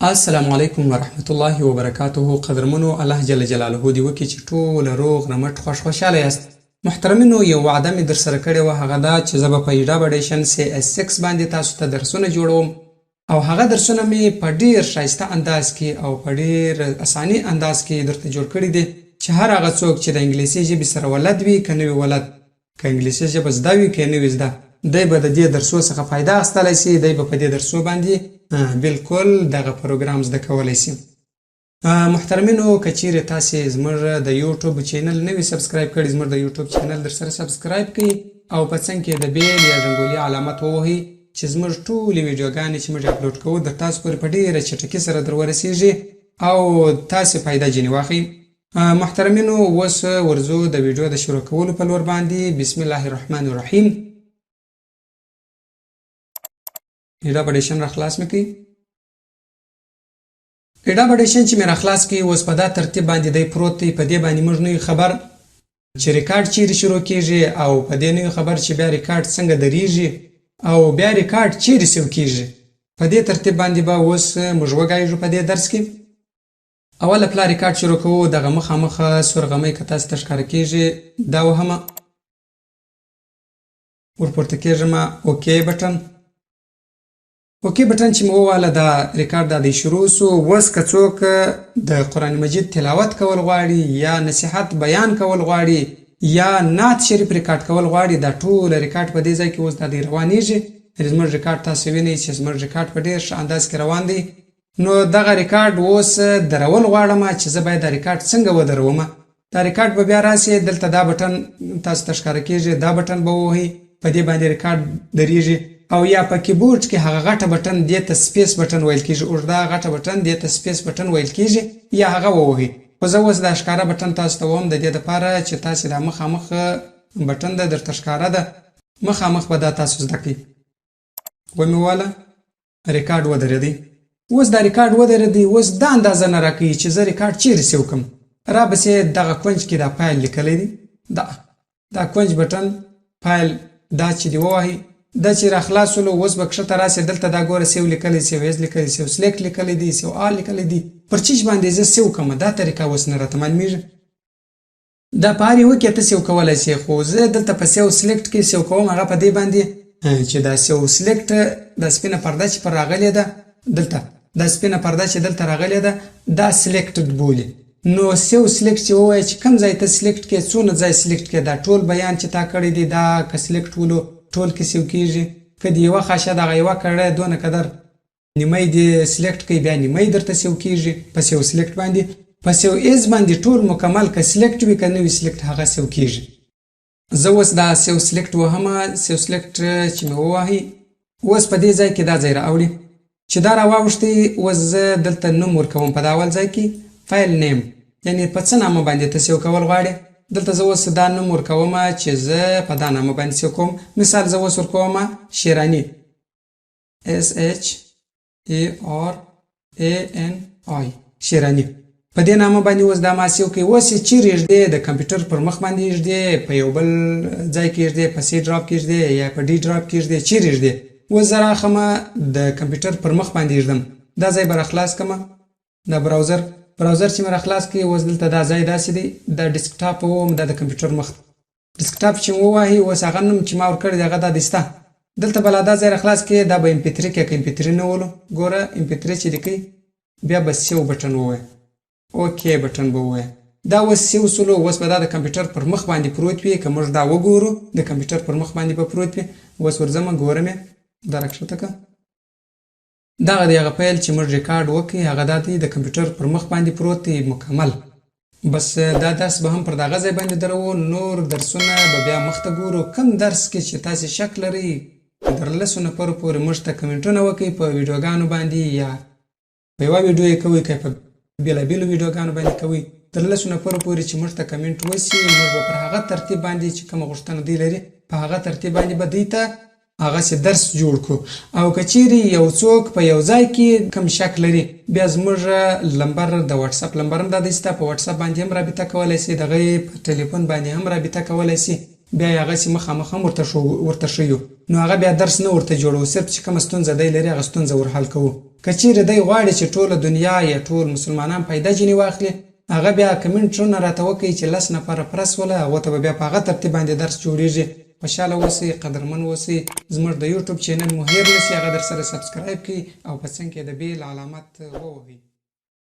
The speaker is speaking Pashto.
السلام علیکم ورحمت الله وبرکاته. قدرمنو، الله جل جلاله دې وکړي چې ټول روغ رمټ خوشحاله یاست. محترمینو، یو وعده مې در سره کړې وه، هغه دا چې زه به په ایډاب اډیشن CS6 باندې تاسو ته درسونه جوړوم او هغه درسونه مې په ډیر ښایسته انداز کې او په ډیر اساني انداز کې درته جوړ کړي دي چې هر هغه څوک چې د انګلیسي ژبې سره ولد وي که نه وي ولد، که انګلیسي ژبه زده وي که نه وي زده، دی به د دې درسو څخه فایده اخیستلی سي. دی به په دې درسو باندې بالکل دغه پروګرام زده کولی سي. محترمینو، که چیرې تاسې زموږ د یوټیوب چینل نه وي سبسکرایب کړي، زموږ د یوټیوب چینل در سره سبسکرایب کړئ او په څنګ کې د بیل یا ژنګولي علامت ووهئ چې زموږ ټولې ویډیوګانې چې موږ اپلوډ کوو د تاسو پورې په ډېره چټکۍ سره در ورسېږي او تاسې فایده ځینې واخلئ. محترمینو، اوس ورځو د ویډیو د شروع کولو په لور باندې. بسم الله الرحمن الرحیم. ایډاب اډیشن را خلاص مې کړئ. ایډاب اډیشن چې مې را خلاص کړي اوس په دا ترتیب باندې دی پروت دی. په دې باندې موږ نه یو خبر چې ریکارډ چیرې شروع کېږي او په دې نه یو خبر چې بیا ریکارډ څنګه درېږي او بیا ریکارډ چیرې سیو کېږي. په دې ترتیب باندې به اوس موږ وګایږو په دې درس کې. اوله پلا ریکارډ شروع کوو. دغه مخامخ سورغمۍ که تاسو ته ښکاره کېږي دا وهمه، ورپورته کېږم اوکې بټن. اوکې بټن چې مې وواله دا ریکارډ دا دی شروع سو. اوس که څوک د قرآن مجید تلاوت کول غواړي یا نصیحت بیان کول غواړي یا نعت شریف ریکارډ کول غواړي، دا ټول ریکارډ په دې ځای کې اوس دا دی روانېږي. زموږ ریکارډ تاسو وینئ چې زموږ ریکارډ په ډېر ښه انداز کې روان دی. نو دغه ریکارډ اوس درول غواړم چې زه باید دا ریکارډ څنګه ودروم. دا ریکارډ به بیا راسي، دلته دا بټن تاسو ته ښکاره کېږي، دا بټن به ووهئ، په دې باندې ریکارډ درېږي. او یا په کیبورډ کې هغه غټه بټن دې ته سپیس بټن ویل کېږي، اوږده غټه بټن دې ته سپیس بټن ویل کېږي، یا هغه ووهئ. خو زه اوس دا ښکاره بټن تاسو ته ووم د دې دپاره چې تاسې دا مخامخ بټن ده درته ښکاره ده، مخامخ به دا تاسو زده کړئ. ومې وواله ریکارډ ودرېدی. اوس دا ریکارډ ودرېدی. اوس دا اندازه نه راکوي چې زه ریکارډ چیرې سیو کړم. رابسې دغه کونج کې دا فایل لیکلی دی، دا کونج بټن فایل دا چې دی ووهئ. دا چې را خلاصولو اوس به کښته راسې، دلته دا ګوره سیو لیکلی، سیو ایز لیکلی، سیو سلیکټ لیکلی دی، سیو آل لیکلی دی. پر چیچ باندې زه سیو کړم. دا طریقه اوس نه راته معلومېږي. دا په هر یوه کې ته سیو کولی سې، خو زه دلته په سیو سلیکټ کې سیو کوم. هغه په دې باندې چې دا سیو سلیکټ دا سپینه پرده چې پر راغلې ده دلته، دا سپینه پرده چې دلته راغلې ده دا سلیکټډ بولي. نو سیو سلیکټ چې ووایه چې کوم ځای ته سلیکټ کې، څونه ځای سلیکټ کې، دا ټول بیان چې تا کړی دی دا که سلیکټ ولو ټول کې سیو کېږي. که د یوه خاشه دغه یوه کړی دونه قدر نیمۍ دې سلیکټ کوي، بیا نیمۍ درته سیو کېږي په سیو سلیکټ باندې. په سیو ایز باندې ټول مکمل که سلیکټ وي که نه وي سلیکټ هغه سیو کېږي. زه اوس دا سیو سلیکټ وهمه. سیو سلیکټ چې مې ووهئ اوس په دې ځای کې دا ځای راوړي. چې دا راواوښتئ اوس زه دلته نوم ورکوم په دا اول ځای کې فایل نیم، یعنې په څه نامه باندې ته سیو کول غواړې. دلته زه اوس دا نوم ورکوم چې زه په دا نامه باندې سیو کوم. مثال زه اوس ورکوم شیراني، SHERANI، شیراني. په دې نامه باندې اوس دا ما سیو کوي. اوس یې چیرې ایږدې؟ د کمپیوټر پر مخ باندې ایږدې، په یو بل ځای کې ایږدې، په C ډرایو کې ایږدې یا په D ډرایو کې ایږدې، چیرې ایږدې؟ اوس زه راخمه د کمپیوټر پر مخ باندې ایږدم. دا ځای به راخلاص کړم. دا براوزر چې مې راخلاص کړي اوس دلته دا ځای داسې دی، دا ډیسکټاپ ووم، دا د کمپیوټر مخ ډیسکټاپ چې ووهئ اوس هغه نوم چې ما ورکړی دی هغه دا دی سته. دلته به لا دا ځای راخلاص کړي، دا به MP3 کې که MP3 نه ولو، ګوره MP3 چې لیکئ بیا به سیو بټن ووایه، اوکې بټن به ووایه. دا اوس سیو سولو. اوس به دا د کمپیوټر پر مخ باندې پروت وي. که موږ دا وګورو د کمپیوټر پر مخ باندې به پروت وي. اوس ورځمه ګورم یې دا راکښته کړه. دغه دی هغه فایل چې موږ ریکارډ وکړي هغه دا دی د کمپیوټر پر مخ باندې پروت دی مکمل. بس دا درس به هم پر دغه ځای باندې درو. نور درسونه به بیا مخته ګورو. کوم درس کې چې تاسې شک لرئ در لسو نفرو پورې موږ ته کمنټونه وکړئ په ویډیوګانو باندې، یا په یوه ویډیو یې کوئ که په بېلابېلو ویډیوګانو باندې کوئ. در لسو نفرو پورې چې موږ ته کمنټ وسي موږ به پر هغه ترتیب باندې چې کومه غوښتنه دوی لري په هغه ترتیب باندې به دوی ته هغسې درس جوړ کړو. او که چیرې یو څوک په یو ځای کې کم شک لري بیا زموږ لمبر د واتساپ لمبر هم دا دی سته. په واتساپ باندې هم رابطه کولی سي، دغه په ټلیفون باندې هم رابطه کولی سي. بیا یې هغسې مخامخ هم ورته ښیو نو هغه بیا درس نه ورته جوړو صرف چې کومه ستونزه دی لري هغه ستونزه ورحل کوو که چیرې دی غواړي چې ټوله دنیا یا ټول مسلمانان پیدا جنې واخلي هغه بیا کمنټونه راته وکړي چې 10 نفره پرس وله هغو ته به بیا په هغه ترتیب باندې درس جوړیږي خوشحاله اوسئ قدرمن اوسئ زموږ د یوټیوب چینل مو هیر نشي هغه در سره سبسکرایب کړئ او په څنګ کې د بیل علامت ووهئ